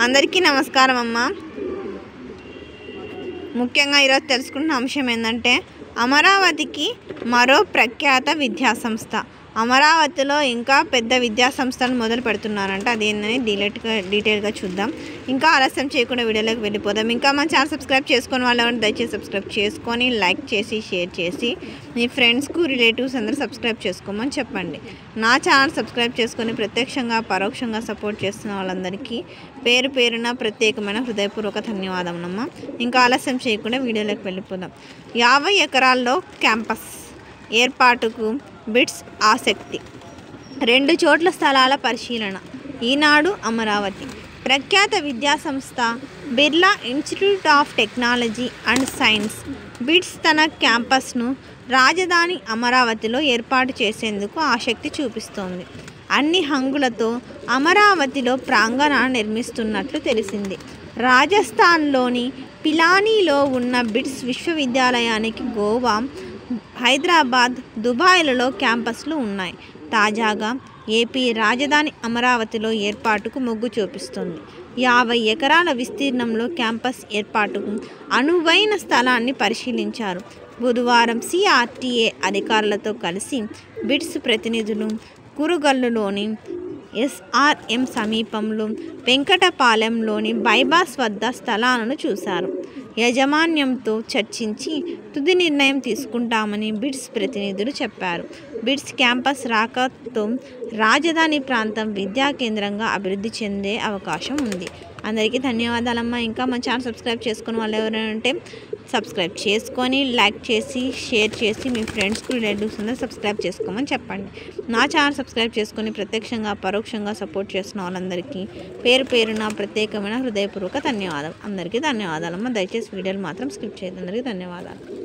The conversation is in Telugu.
అందరికీ నమస్కారం అమ్మ. ముఖ్యంగా ఈరోజు తెలుసుకున్న అంశం ఏంటంటే అమరావతికి మరో ప్రఖ్యాత విద్యాసంస్థ. అమరావతిలో ఇంకా పెద్ద విద్యాసంస్థలు మొదలు పెడుతున్నారంట. అదేందని డీటెయిల్గా చూద్దాం. ఇంకా ఆలస్యం చేయకుండా వీడియోలోకి వెళ్ళిపోదాం. ఇంకా మన ఛానల్ సబ్స్క్రైబ్ చేసుకుని వాళ్ళు ఎవరైనా దయచేసి సబ్స్క్రైబ్ చేసుకొని లైక్ చేసి షేర్ చేసి మీ ఫ్రెండ్స్కు రిలేటివ్స్ అందరూ సబ్స్క్రైబ్ చేసుకోమని చెప్పండి. నా ఛానల్ సబ్స్క్రైబ్ చేసుకొని ప్రత్యక్షంగా పరోక్షంగా సపోర్ట్ చేస్తున్న వాళ్ళందరికీ పేరు పేరున ప్రత్యేకమైన హృదయపూర్వక ధన్యవాదములమ్మ. ఇంకా ఆలస్యం చేయకుండా వీడియోలోకి వెళ్ళిపోదాం. 50 ఎకరాల్లో క్యాంపస్ ఏర్పాటుకు బిట్స్ ఆసక్తి. 2 చోట్ల స్థలాల పరిశీలన. ఈనాడు అమరావతి ప్రఖ్యాత విద్యాసంస్థ Birla institute of technology and science bits తన క్యాంపస్ను రాజధాని అమరావతిలో ఏర్పాటు చేసేందుకు ఆసక్తి చూపిస్తోంది. అన్ని హంగులతో అమరావతిలో ప్రాంగణాన్ని నిర్మిస్తున్నట్లు తెలిసింది. రాజస్థాన్లోని పిలానీలో ఉన్న బిట్స్ విశ్వవిద్యాలయానికి గోవా, హైదరాబాద్, దుబాయ్లలో క్యాంపస్లు ఉన్నాయి. తాజాగా ఏపీ రాజధాని అమరావతిలో ఏర్పాటుకు మొగ్గు చూపిస్తోంది. 50 ఎకరాల విస్తీర్ణంలో క్యాంపస్ ఏర్పాటుకు అనువైన స్థలాన్ని పరిశీలించారు. బుధవారం సిఆర్టీఏ అధికారులతో కలిసి బిట్స్ ప్రతినిధులు కురుగల్లులోని ఎస్ఆర్ఎం సమీపంలో వెంకటపాలెంలోని బైపాస్ వద్ద స్థలాలను చూశారు. యాజమాన్యంతో చర్చించి తుది నిర్ణయం తీసుకుంటామని బిట్స్ ప్రతినిధులు చెప్పారు. బిట్స్ క్యాంపస్ రాకతో రాజధాని ప్రాంతం విద్యా కేంద్రంగా అభివృద్ధి చెందే అవకాశం ఉంది. అందరికీ ధన్యవాదాలమ్మా. ఇంకా మన ఛానల్ సబ్స్క్రైబ్ చేసుకుని వాళ్ళు ఎవరైనా ఉంటే సబ్స్క్రైబ్ చేసుకొని లైక్ చేసి షేర్ చేసి మీ ఫ్రెండ్స్కు రిలేటివ్స్ అందరూ సబ్స్క్రైబ్ చేసుకోమని చెప్పండి. నా ఛానల్ సబ్స్క్రైబ్ చేసుకొని ప్రత్యక్షంగా పరోక్షంగా సపోర్ట్ చేస్తున్న వాళ్ళందరికీ పేరు పేరున ప్రత్యేకమైన హృదయపూర్వక ధన్యవాదాలు. అందరికీ ధన్యవాదాలమ్మా. దయచేసి వీడియోలు మాత్రం స్కిప్ చేయదు. అందరికీ ధన్యవాదాలు.